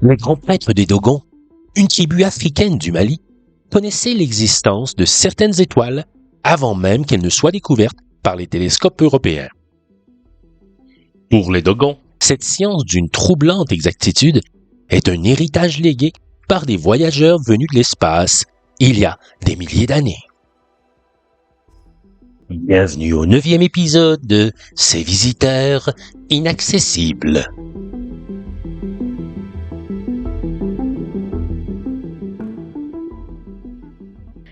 Les grands prêtres des Dogons, une tribu africaine du Mali, connaissaient l'existence de certaines étoiles avant même qu'elles ne soient découvertes par les télescopes européens. Pour les Dogons, cette science d'une troublante exactitude est un héritage légué par des voyageurs venus de l'espace il y a des milliers d'années. Bienvenue au 9e épisode de Ces visiteurs inaccessibles.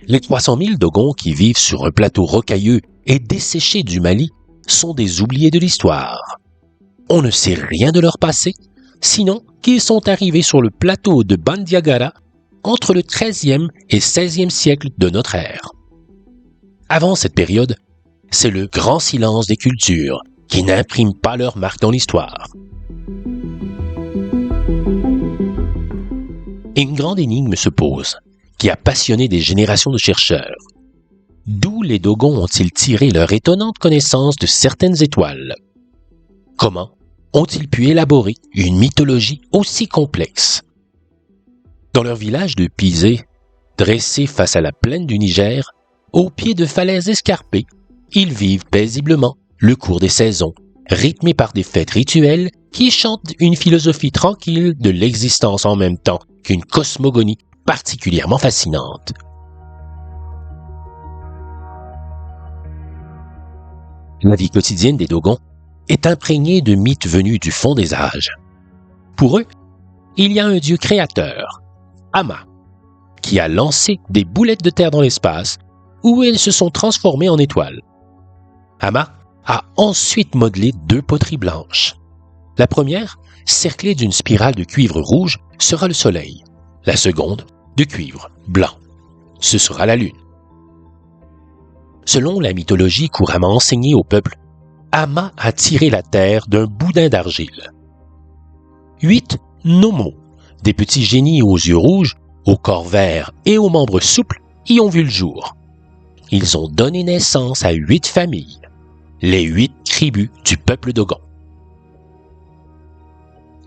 Les 300 000 Dogons qui vivent sur un plateau rocailleux et desséché du Mali sont des oubliés de l'histoire. On ne sait rien de leur passé, sinon qu'ils sont arrivés sur le plateau de Bandiagara entre le XIIIe et XVIe siècle de notre ère. Avant cette période, c'est le grand silence des cultures qui n'impriment pas leur marque dans l'histoire. Et une grande énigme se pose, qui a passionné des générations de chercheurs. D'où les Dogons ont-ils tiré leur étonnante connaissance de certaines étoiles? Comment ont-ils pu élaborer une mythologie aussi complexe? Dans leur village de Pisé, dressé face à la plaine du Niger, au pied de falaises escarpées, ils vivent paisiblement le cours des saisons, rythmés par des fêtes rituelles qui chantent une philosophie tranquille de l'existence en même temps qu'une cosmogonie particulièrement fascinante. La vie quotidienne des Dogons est imprégnée de mythes venus du fond des âges. Pour eux, il y a un dieu créateur, Ama, qui a lancé des boulettes de terre dans l'espace où elles se sont transformées en étoiles. Ama a ensuite modelé 2 poteries blanches. La première, cerclée d'une spirale de cuivre rouge, sera le soleil. La seconde, de cuivre blanc. Ce sera la lune. Selon la mythologie couramment enseignée au peuple, Ama a tiré la terre d'un boudin d'argile. 8 Nomos, des petits génies aux yeux rouges, au corps vert et aux membres souples, y ont vu le jour. Ils ont donné naissance à 8 familles, les 8 tribus du peuple Dogon.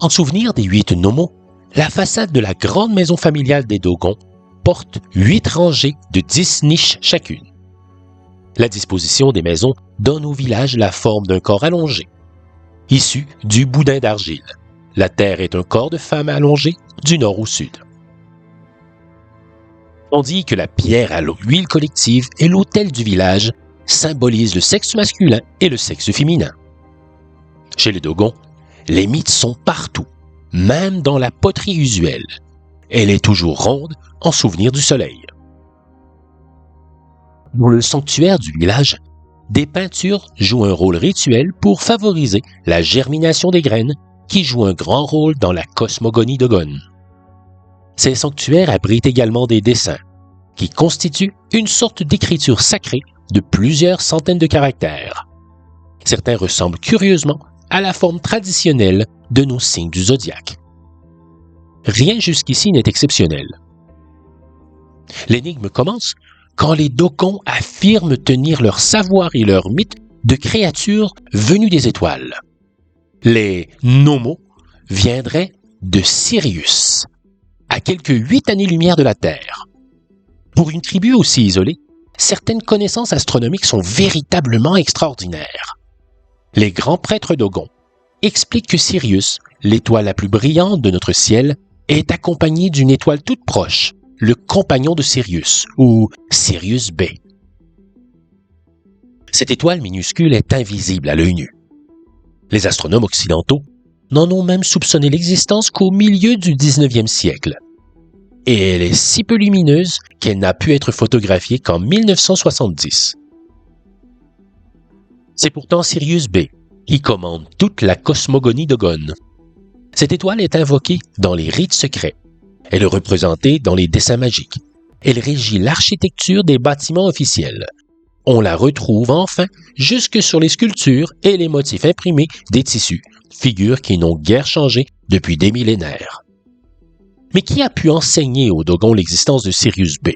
En souvenir des 8 Nomos, la façade de la grande maison familiale des Dogons porte 8 rangées de 10 niches chacune. La disposition des maisons donne au village la forme d'un corps allongé, issu du boudin d'argile. La terre est un corps de femme allongé du nord au sud. On dit que la pierre à l'huile collective et l'autel du village symbolisent le sexe masculin et le sexe féminin. Chez les Dogons, les mythes sont partout, même dans la poterie usuelle. Elle est toujours ronde en souvenir du soleil. Dans le sanctuaire du village, des peintures jouent un rôle rituel pour favoriser la germination des graines qui jouent un grand rôle dans la cosmogonie Dogon. Ces sanctuaires abritent également des dessins qui constituent une sorte d'écriture sacrée de plusieurs centaines de caractères. Certains ressemblent curieusement à la forme traditionnelle de nos signes du zodiaque. Rien jusqu'ici n'est exceptionnel. L'énigme commence quand les Dogons affirment tenir leur savoir et leur mythe de créatures venues des étoiles. Les Nomos viendraient de Sirius, à quelques 8 années-lumière de la Terre. Pour une tribu aussi isolée, certaines connaissances astronomiques sont véritablement extraordinaires. Les grands prêtres Dogons expliquent que Sirius, l'étoile la plus brillante de notre ciel, est accompagnée d'une étoile toute proche, le compagnon de Sirius, ou Sirius B. Cette étoile minuscule est invisible à l'œil nu. Les astronomes occidentaux n'en ont même soupçonné l'existence qu'au milieu du 19e siècle. Et elle est si peu lumineuse qu'elle n'a pu être photographiée qu'en 1970. C'est pourtant Sirius B qui commande toute la cosmogonie Dogon. Cette étoile est invoquée dans les rites secrets. Elle est représentée dans les dessins magiques. Elle régit l'architecture des bâtiments officiels. On la retrouve enfin jusque sur les sculptures et les motifs imprimés des tissus, figures qui n'ont guère changé depuis des millénaires. Mais qui a pu enseigner aux Dogons l'existence de Sirius B?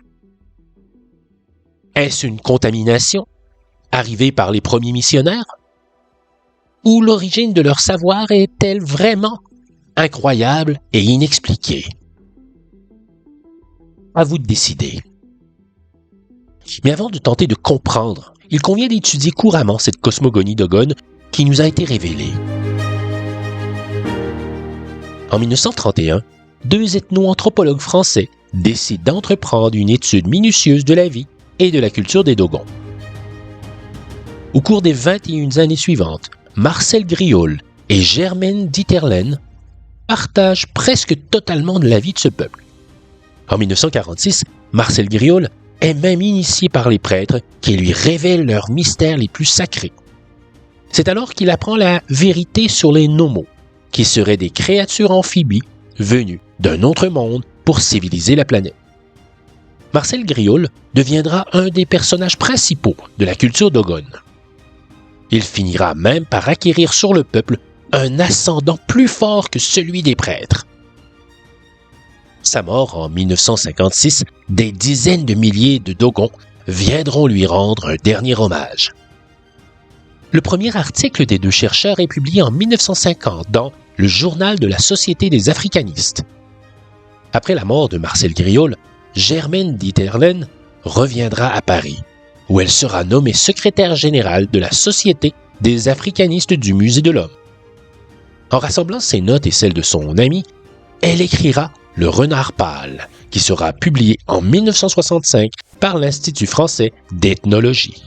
Est-ce une contamination, arrivée par les premiers missionnaires? Ou l'origine de leur savoir est-elle vraiment incroyable et inexpliqué. À vous de décider. Mais avant de tenter de comprendre, il convient d'étudier couramment cette cosmogonie dogone qui nous a été révélée. En 1931, deux ethno-anthropologues français décident d'entreprendre une étude minutieuse de la vie et de la culture des Dogons. Au cours des 21 années suivantes, Marcel Griaule et Germaine Dieterlen partagent presque totalement de la vie de ce peuple. En 1946, Marcel Griaule est même initié par les prêtres qui lui révèlent leurs mystères les plus sacrés. C'est alors qu'il apprend la vérité sur les Nomos, qui seraient des créatures amphibies venues d'un autre monde pour civiliser la planète. Marcel Griaule deviendra un des personnages principaux de la culture dogone. Il finira même par acquérir sur le peuple un ascendant plus fort que celui des prêtres. Sa mort en 1956, des dizaines de milliers de Dogons viendront lui rendre un dernier hommage. Le premier article des deux chercheurs est publié en 1950 dans le Journal de la Société des Africanistes. Après la mort de Marcel Griaule, Germaine Dieterlen reviendra à Paris, où elle sera nommée secrétaire générale de la Société des Africanistes du Musée de l'Homme. En rassemblant ses notes et celles de son ami, elle écrira Le Renard pâle, qui sera publié en 1965 par l'Institut français d'ethnologie.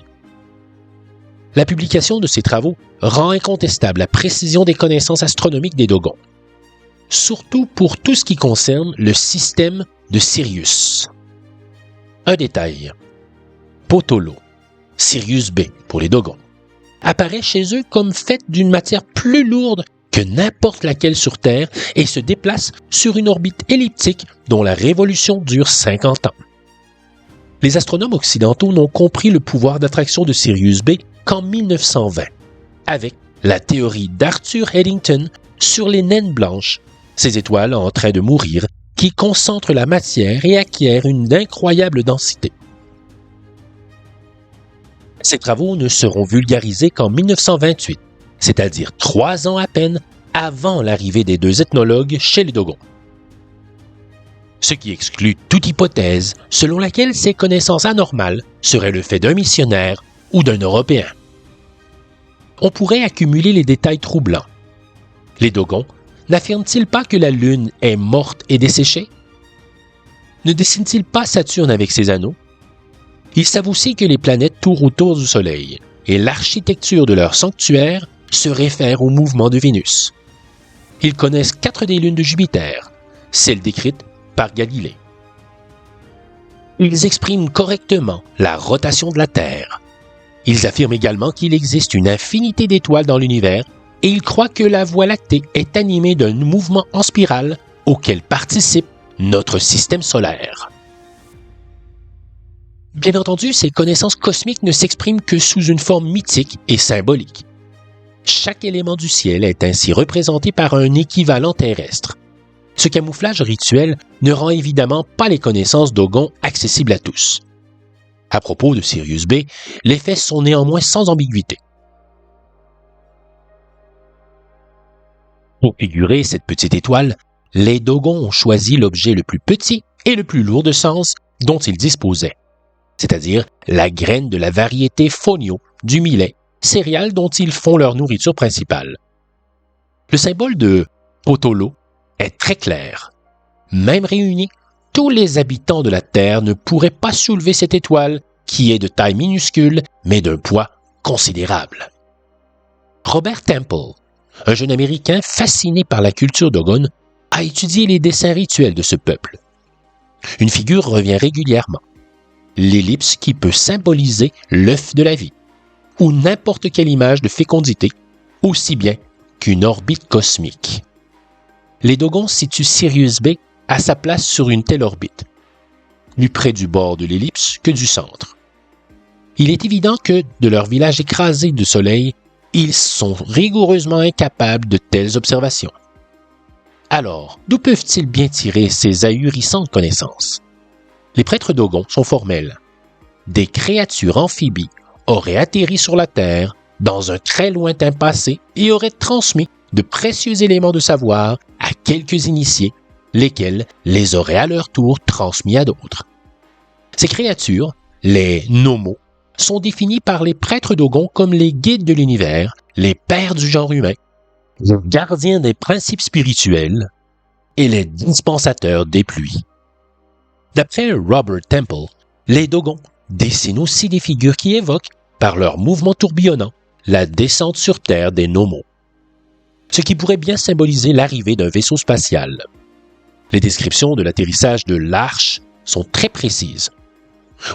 La publication de ces travaux rend incontestable la précision des connaissances astronomiques des Dogons, surtout pour tout ce qui concerne le système de Sirius. Un détail. Potolo, Sirius B pour les Dogons, apparaît chez eux comme faite d'une matière plus lourde que n'importe laquelle sur Terre et se déplace sur une orbite elliptique dont la révolution dure 50 ans. Les astronomes occidentaux n'ont compris le pouvoir d'attraction de Sirius B qu'en 1920, avec la théorie d'Arthur Eddington sur les naines blanches, ces étoiles en train de mourir qui concentrent la matière et acquièrent une incroyable densité. Ces travaux ne seront vulgarisés qu'en 1928, c'est-à-dire 3 ans à peine avant l'arrivée des deux ethnologues chez les Dogons. Ce qui exclut toute hypothèse selon laquelle ces connaissances anormales seraient le fait d'un missionnaire ou d'un Européen. On pourrait accumuler les détails troublants. Les Dogons n'affirment-ils pas que la Lune est morte et desséchée? Ne dessinent-ils pas Saturne avec ses anneaux? Ils savent aussi que les planètes tournent autour du Soleil, et l'architecture de leur sanctuaire se réfère au mouvement de Vénus. Ils connaissent 4 des lunes de Jupiter, celles décrites par Galilée. Ils expriment correctement la rotation de la Terre. Ils affirment également qu'il existe une infinité d'étoiles dans l'univers et ils croient que la Voie lactée est animée d'un mouvement en spirale auquel participe notre système solaire. Bien entendu, ces connaissances cosmiques ne s'expriment que sous une forme mythique et symbolique. Chaque élément du ciel est ainsi représenté par un équivalent terrestre. Ce camouflage rituel ne rend évidemment pas les connaissances Dogon accessibles à tous. À propos de Sirius B, les faits sont néanmoins sans ambiguïté. Pour figurer cette petite étoile, les Dogons ont choisi l'objet le plus petit et le plus lourd de sens dont ils disposaient, c'est-à-dire la graine de la variété fonio du millet, céréale dont ils font leur nourriture principale. Le symbole de Potolo est très clair. Même réunis, tous les habitants de la Terre ne pourraient pas soulever cette étoile qui est de taille minuscule mais d'un poids considérable. Robert Temple, un jeune Américain fasciné par la culture Dogon, a étudié les dessins rituels de ce peuple. Une figure revient régulièrement. L'ellipse qui peut symboliser l'œuf de la vie, ou n'importe quelle image de fécondité, aussi bien qu'une orbite cosmique. Les Dogons situent Sirius B à sa place sur une telle orbite, plus près du bord de l'ellipse que du centre. Il est évident que, de leur village écrasé de soleil, ils sont rigoureusement incapables de telles observations. Alors, d'où peuvent-ils bien tirer ces ahurissantes connaissances? Les prêtres Dogons sont formels. Des créatures amphibies auraient atterri sur la Terre dans un très lointain passé et auraient transmis de précieux éléments de savoir à quelques initiés, lesquels les auraient à leur tour transmis à d'autres. Ces créatures, les nomos, sont définis par les prêtres Dogons comme les guides de l'univers, les pères du genre humain, les gardiens des principes spirituels et les dispensateurs des pluies. D'après Robert Temple, les Dogons dessinent aussi des figures qui évoquent, par leurs mouvements tourbillonnants, la descente sur Terre des nomos, ce qui pourrait bien symboliser l'arrivée d'un vaisseau spatial. Les descriptions de l'atterrissage de l'arche sont très précises.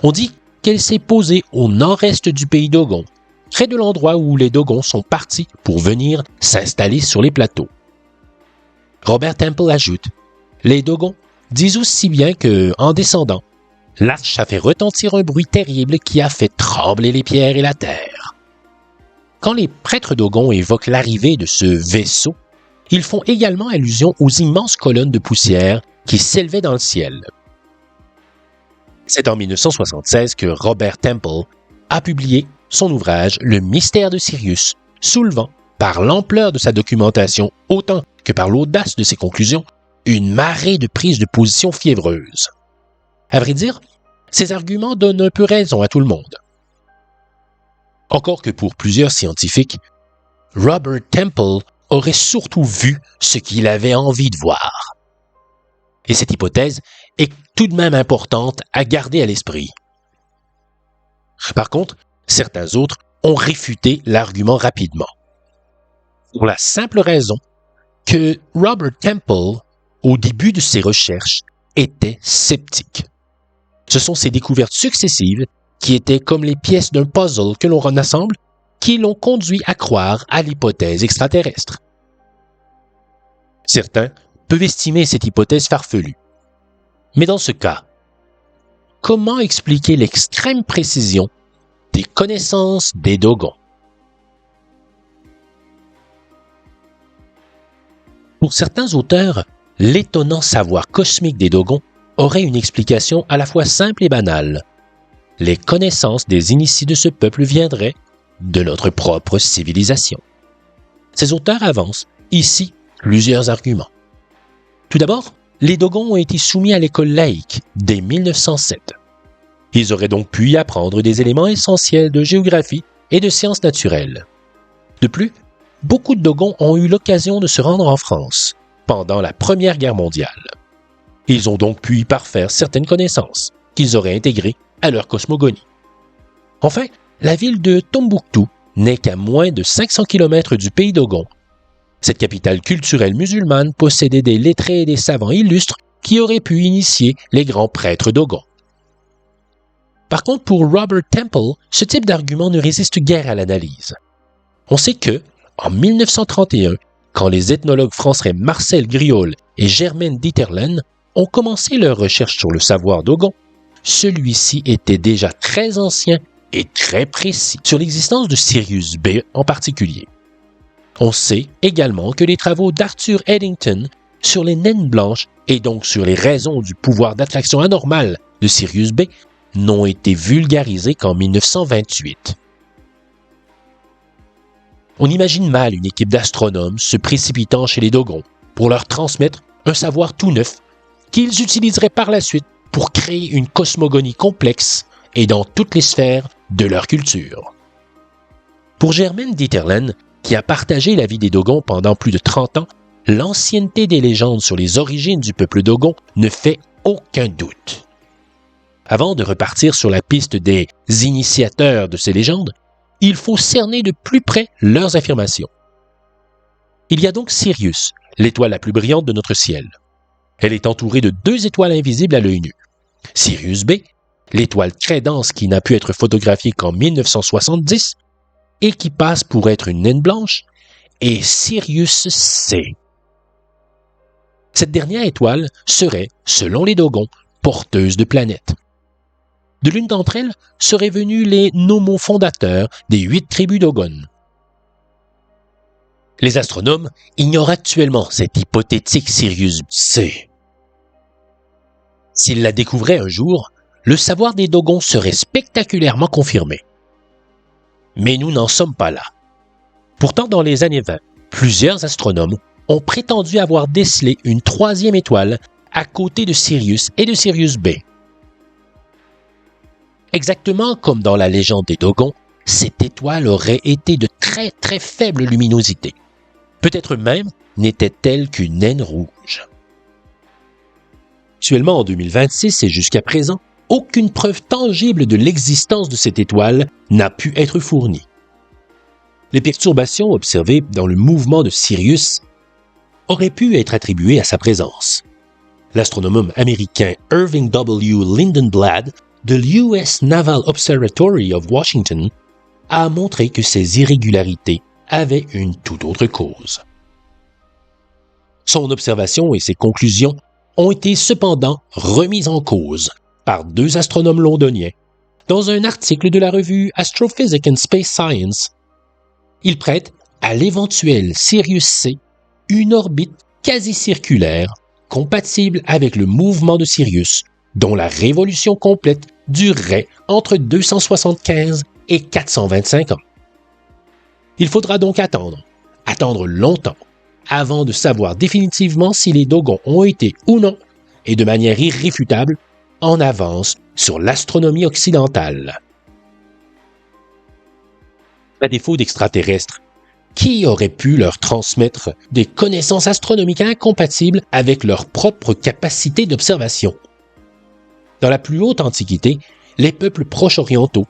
On dit qu'elle s'est posée au nord-est du pays Dogon, près de l'endroit où les Dogons sont partis pour venir s'installer sur les plateaux. Robert Temple ajoute « Les Dogons disent aussi bien que, en descendant, l'arche a fait retentir un bruit terrible qui a fait trembler les pierres et la terre. » Quand les prêtres Dogons évoquent l'arrivée de ce vaisseau, ils font également allusion aux immenses colonnes de poussière qui s'élevaient dans le ciel. C'est en 1976 que Robert Temple a publié son ouvrage « Le mystère de Sirius », soulevant, par l'ampleur de sa documentation autant que par l'audace de ses conclusions, une marée de prises de position fiévreuses. À vrai dire, ces arguments donnent un peu raison à tout le monde. Encore que pour plusieurs scientifiques, Robert Temple aurait surtout vu ce qu'il avait envie de voir. Et cette hypothèse est tout de même importante à garder à l'esprit. Par contre, certains autres ont réfuté l'argument rapidement. Pour la simple raison que Robert Temple, au début de ses recherches, était sceptique. Ce sont ces découvertes successives qui étaient comme les pièces d'un puzzle que l'on rassemble, qui l'ont conduit à croire à l'hypothèse extraterrestre. Certains peuvent estimer cette hypothèse farfelue. Mais dans ce cas, comment expliquer l'extrême précision des connaissances des Dogons? Pour certains auteurs, l'étonnant savoir cosmique des Dogons aurait une explication à la fois simple et banale. Les connaissances des initiés de ce peuple viendraient de notre propre civilisation. Ces auteurs avancent ici plusieurs arguments. Tout d'abord, les Dogons ont été soumis à l'école laïque dès 1907. Ils auraient donc pu y apprendre des éléments essentiels de géographie et de sciences naturelles. De plus, beaucoup de Dogons ont eu l'occasion de se rendre en France pendant la Première Guerre mondiale. Ils ont donc pu y parfaire certaines connaissances qu'ils auraient intégrées à leur cosmogonie. Enfin, la ville de Tombouctou n'est qu'à moins de 500 km du pays Dogon. Cette capitale culturelle musulmane possédait des lettrés et des savants illustres qui auraient pu initier les grands prêtres Dogons. Par contre, pour Robert Temple, ce type d'argument ne résiste guère à l'analyse. On sait que, en 1931, quand les ethnologues français Marcel Griaule et Germaine Dieterlen ont commencé leurs recherches sur le savoir Dogon, celui-ci était déjà très ancien et très précis sur l'existence de Sirius B en particulier. On sait également que les travaux d'Arthur Eddington sur les naines blanches et donc sur les raisons du pouvoir d'attraction anormal de Sirius B n'ont été vulgarisés qu'en 1928. On imagine mal une équipe d'astronomes se précipitant chez les Dogons pour leur transmettre un savoir tout neuf qu'ils utiliseraient par la suite pour créer une cosmogonie complexe et dans toutes les sphères de leur culture. Pour Germaine Dieterlen, qui a partagé la vie des Dogons pendant plus de 30 ans, l'ancienneté des légendes sur les origines du peuple Dogon ne fait aucun doute. Avant de repartir sur la piste des initiateurs de ces légendes, il faut cerner de plus près leurs affirmations. Il y a donc Sirius, l'étoile la plus brillante de notre ciel. Elle est entourée de 2 étoiles invisibles à l'œil nu. Sirius B, l'étoile très dense qui n'a pu être photographiée qu'en 1970 et qui passe pour être une naine blanche, et Sirius C. Cette dernière étoile serait, selon les Dogons, porteuse de planètes. De l'une d'entre elles seraient venus les nomos fondateurs des 8 tribus Dogon. Les astronomes ignorent actuellement cet hypothétique Sirius C. S'ils la découvraient un jour, le savoir des Dogons serait spectaculairement confirmé. Mais nous n'en sommes pas là. Pourtant, dans les années 20, Plusieurs astronomes ont prétendu avoir décelé une troisième étoile à côté de Sirius et de Sirius B. Exactement comme dans la légende des Dogons, cette étoile aurait été de très très faible luminosité. Peut-être même n'était-elle qu'une naine rouge. Actuellement, en 2026 et jusqu'à présent, aucune preuve tangible de l'existence de cette étoile n'a pu être fournie. Les perturbations observées dans le mouvement de Sirius auraient pu être attribuées à sa présence. L'astronome américain Irving W. Lindenblad de l'US Naval Observatory of Washington a montré que ces irrégularités avaient une toute autre cause. Son observation et ses conclusions ont été cependant remises en cause par deux astronomes londoniens dans un article de la revue Astrophysics and Space Science. Ils prêtent à l'éventuel Sirius C une orbite quasi-circulaire compatible avec le mouvement de Sirius, dont la révolution complète durerait entre 275 et 425 ans. Il faudra donc attendre longtemps, avant de savoir définitivement si les Dogons ont été ou non, et de manière irréfutable, en avance sur l'astronomie occidentale. À défaut d'extraterrestres, qui aurait pu leur transmettre des connaissances astronomiques incompatibles avec leur propre capacité d'observation? Dans la plus haute Antiquité, les peuples proche-orientaux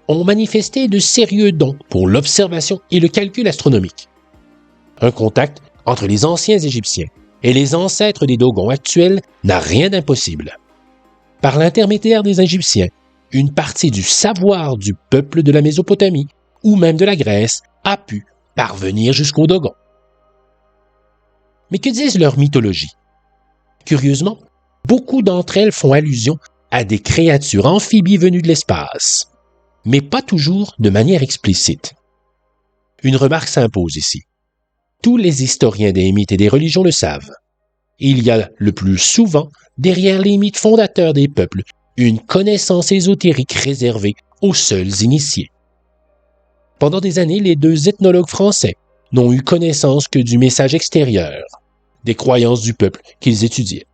ont manifesté de sérieux dons pour l'observation et le calcul astronomique. Un contact entre les anciens Égyptiens et les ancêtres des Dogons actuels n'a rien d'impossible. Par l'intermédiaire des Égyptiens, une partie du savoir du peuple de la Mésopotamie ou même de la Grèce a pu parvenir jusqu'aux Dogons. Mais que disent leurs mythologies? Curieusement, beaucoup d'entre elles font allusion à des créatures amphibies venues de l'espace, mais pas toujours de manière explicite. Une remarque s'impose ici. Tous les historiens des mythes et des religions le savent. Il y a le plus souvent, derrière les mythes fondateurs des peuples, une connaissance ésotérique réservée aux seuls initiés. Pendant des années, les deux ethnologues français n'ont eu connaissance que du message extérieur, des croyances du peuple qu'ils étudiaient.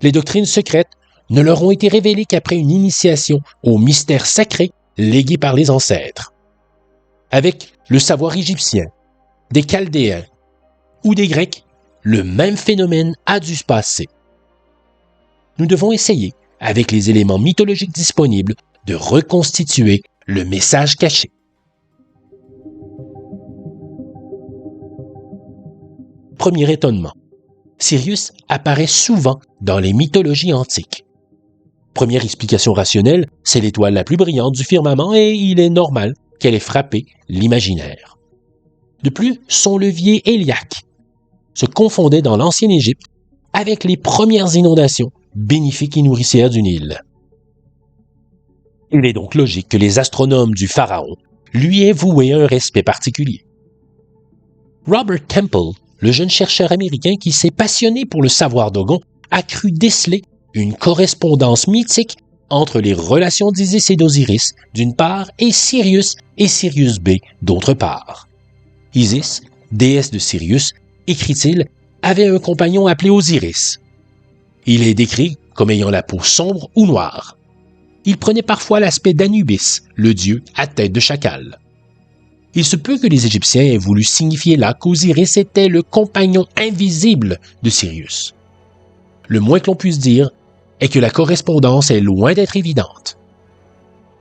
Les doctrines secrètes ne leur ont été révélées qu'après une initiation aux mystères sacrés légués par les ancêtres. Avec le savoir égyptien, des Chaldéens ou des Grecs, le même phénomène a dû se passer. Nous devons essayer, avec les éléments mythologiques disponibles, de reconstituer le message caché. Premier étonnement. Sirius apparaît souvent dans les mythologies antiques. Première explication rationnelle, c'est l'étoile la plus brillante du firmament et il est normal qu'elle ait frappé l'imaginaire. De plus, son levier héliaque se confondait dans l'ancienne Égypte avec les premières inondations bénéfiques et nourricières du Nil. Il est donc logique que les astronomes du pharaon lui aient voué un respect particulier. Robert Temple, le jeune chercheur américain qui s'est passionné pour le savoir dogon, a cru déceler une correspondance mythique entre les relations d'Isis et d'Osiris, d'une part, et Sirius B, d'autre part. Isis, déesse de Sirius, écrit-il, avait un compagnon appelé Osiris. Il est décrit comme ayant la peau sombre ou noire. Il prenait parfois l'aspect d'Anubis, le dieu à tête de chacal. Il se peut que les Égyptiens aient voulu signifier là qu'Osiris était le compagnon invisible de Sirius. Le moins que l'on puisse dire est que la correspondance est loin d'être évidente.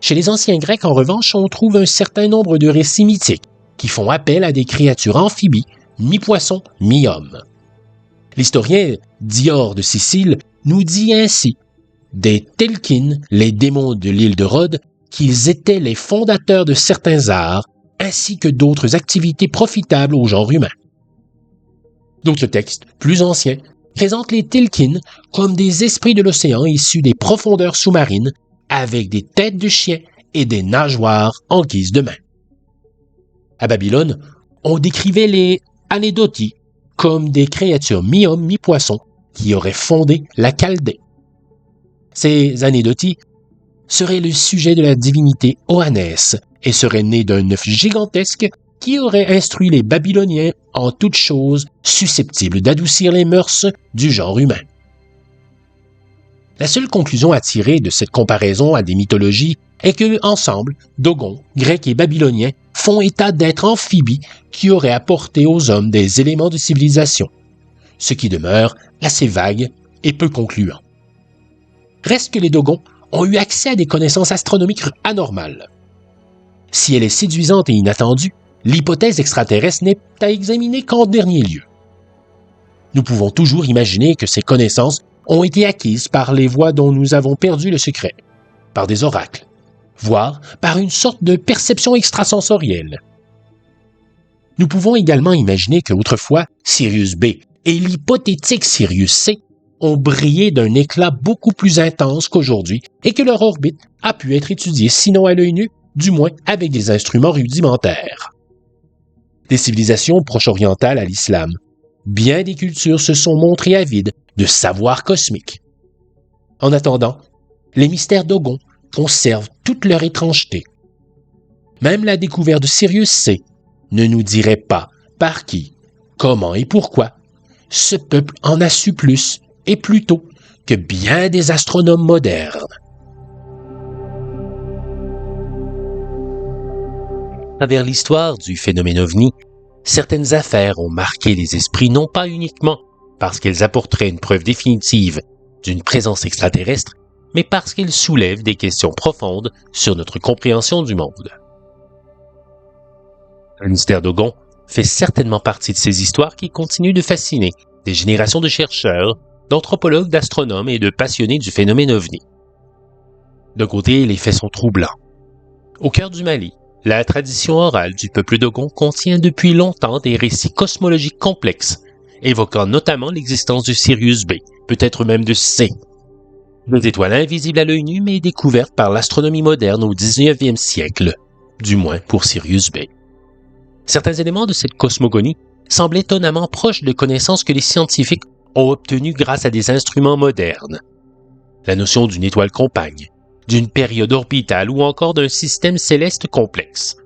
Chez les anciens Grecs, en revanche, on trouve un certain nombre de récits mythiques qui font appel à des créatures amphibies, mi-poisson, mi-homme. L'historien Dior de Sicile nous dit ainsi des Telkines, les démons de l'île de Rhodes, qu'ils étaient les fondateurs de certains arts ainsi que d'autres activités profitables au genre humain. D'autres textes, plus anciens, présentent les Telkines comme des esprits de l'océan issus des profondeurs sous-marines avec des têtes de chiens et des nageoires en guise de main. À Babylone, on décrivait les Anédoti comme des créatures mi-homme, mi-poisson qui auraient fondé la Chaldée. Ces Anédoti seraient le sujet de la divinité Oannès et seraient nés d'un œuf gigantesque qui aurait instruit les Babyloniens en toutes choses susceptibles d'adoucir les mœurs du genre humain. La seule conclusion à tirer de cette comparaison à des mythologies est que, ensemble, Dogons, Grecs et Babyloniens font état d'êtres amphibies qui auraient apporté aux hommes des éléments de civilisation, ce qui demeure assez vague et peu concluant. Reste que les Dogons ont eu accès à des connaissances astronomiques anormales. Si elle est séduisante et inattendue, l'hypothèse extraterrestre n'est à examiner qu'en dernier lieu. Nous pouvons toujours imaginer que ces connaissances ont été acquises par les voies dont nous avons perdu le secret, par des oracles, voire par une sorte de perception extrasensorielle. Nous pouvons également imaginer qu'autrefois, Sirius B et l'hypothétique Sirius C ont brillé d'un éclat beaucoup plus intense qu'aujourd'hui et que leur orbite a pu être étudiée sinon à l'œil nu, du moins avec des instruments rudimentaires. Des civilisations proche-orientales à l'islam, bien des cultures se sont montrées avides de savoir cosmique. En attendant, les mystères Dogons conservent toute leur étrangeté. Même la découverte de Sirius C ne nous dirait pas par qui, comment et pourquoi ce peuple en a su plus et plus tôt que bien des astronomes modernes. À travers l'histoire du phénomène OVNI, certaines affaires ont marqué les esprits non pas uniquement parce qu'elles apporteraient une preuve définitive d'une présence extraterrestre, mais parce qu'elles soulèvent des questions profondes sur notre compréhension du monde. Le mystère Dogon fait certainement partie de ces histoires qui continuent de fasciner des générations de chercheurs, d'anthropologues, d'astronomes et de passionnés du phénomène OVNI. D'un côté, les faits sont troublants. Au cœur du Mali, la tradition orale du peuple Dogon contient depuis longtemps des récits cosmologiques complexes, évoquant notamment l'existence de Sirius B, peut-être même de C. Deux étoiles invisibles à l'œil nu mais découvertes par l'astronomie moderne au 19e siècle, du moins pour Sirius B. Certains éléments de cette cosmogonie semblent étonnamment proches de connaissances que les scientifiques ont obtenues grâce à des instruments modernes. La notion d'une étoile compagne, d'une période orbitale ou encore d'un système céleste complexe.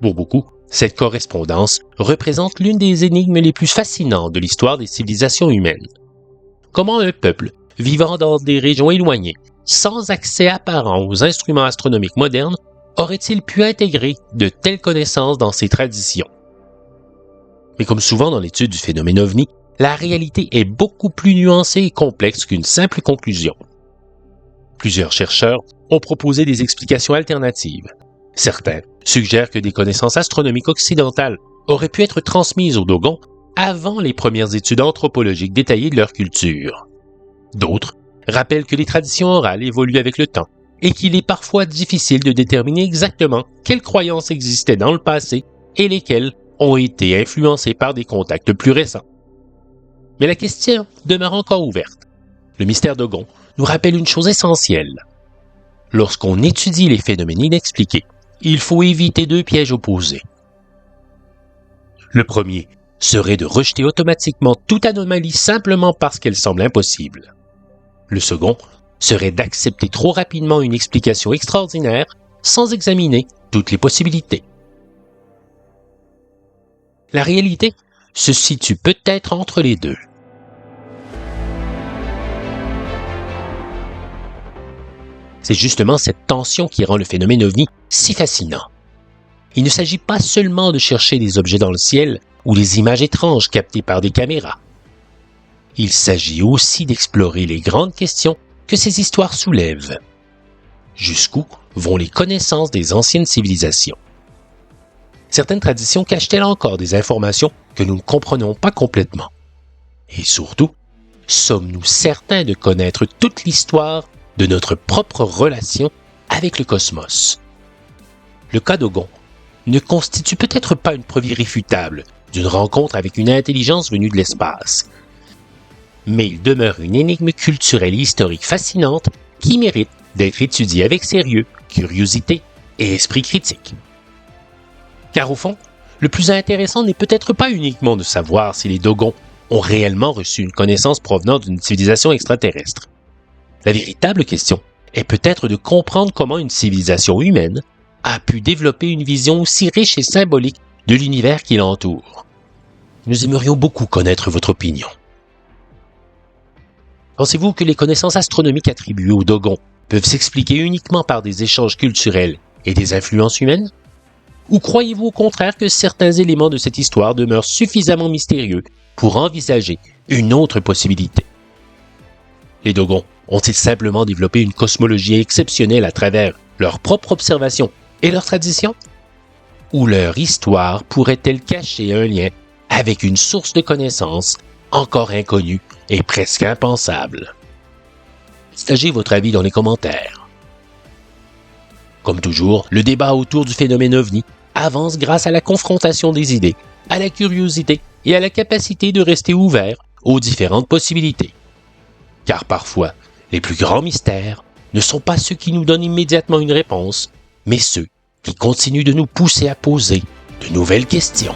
Pour beaucoup, cette correspondance représente l'une des énigmes les plus fascinantes de l'histoire des civilisations humaines. Comment un peuple, vivant dans des régions éloignées, sans accès apparent aux instruments astronomiques modernes, aurait-il pu intégrer de telles connaissances dans ses traditions? Mais comme souvent dans l'étude du phénomène OVNI, la réalité est beaucoup plus nuancée et complexe qu'une simple conclusion. Plusieurs chercheurs ont proposé des explications alternatives. Certains suggèrent que des connaissances astronomiques occidentales auraient pu être transmises aux Dogons avant les premières études anthropologiques détaillées de leur culture. D'autres rappellent que les traditions orales évoluent avec le temps et qu'il est parfois difficile de déterminer exactement quelles croyances existaient dans le passé et lesquelles ont été influencées par des contacts plus récents. Mais la question demeure encore ouverte. Le mystère Dogon nous rappelle une chose essentielle. Lorsqu'on étudie les phénomènes inexpliqués, il faut éviter deux pièges opposés. Le premier serait de rejeter automatiquement toute anomalie simplement parce qu'elle semble impossible. Le second serait d'accepter trop rapidement une explication extraordinaire sans examiner toutes les possibilités. La réalité se situe peut-être entre les deux. C'est justement cette tension qui rend le phénomène OVNI si fascinant. Il ne s'agit pas seulement de chercher des objets dans le ciel ou des images étranges captées par des caméras. Il s'agit aussi d'explorer les grandes questions que ces histoires soulèvent. Jusqu'où vont les connaissances des anciennes civilisations? Certaines traditions cachent-elles encore des informations que nous ne comprenons pas complètement? Et surtout, sommes-nous certains de connaître toute l'histoire de notre propre relation avec le cosmos? Le cas Dogon ne constitue peut-être pas une preuve irréfutable d'une rencontre avec une intelligence venue de l'espace, mais il demeure une énigme culturelle et historique fascinante qui mérite d'être étudiée avec sérieux, curiosité et esprit critique. Car au fond, le plus intéressant n'est peut-être pas uniquement de savoir si les Dogons ont réellement reçu une connaissance provenant d'une civilisation extraterrestre. La véritable question est peut-être de comprendre comment une civilisation humaine a pu développer une vision aussi riche et symbolique de l'univers qui l'entoure? Nous aimerions beaucoup connaître votre opinion. Pensez-vous que les connaissances astronomiques attribuées aux Dogons peuvent s'expliquer uniquement par des échanges culturels et des influences humaines? Ou croyez-vous au contraire que certains éléments de cette histoire demeurent suffisamment mystérieux pour envisager une autre possibilité? Les Dogons ont-ils simplement développé une cosmologie exceptionnelle à travers leurs propres observations et leurs traditions? Ou leur histoire pourrait-elle cacher un lien avec une source de connaissances encore inconnue et presque impensable? Partagez votre avis dans les commentaires. Comme toujours, le débat autour du phénomène OVNI avance grâce à la confrontation des idées, à la curiosité et à la capacité de rester ouvert aux différentes possibilités. Car parfois, les plus grands mystères ne sont pas ceux qui nous donnent immédiatement une réponse, mais ceux qui continuent de nous pousser à poser de nouvelles questions.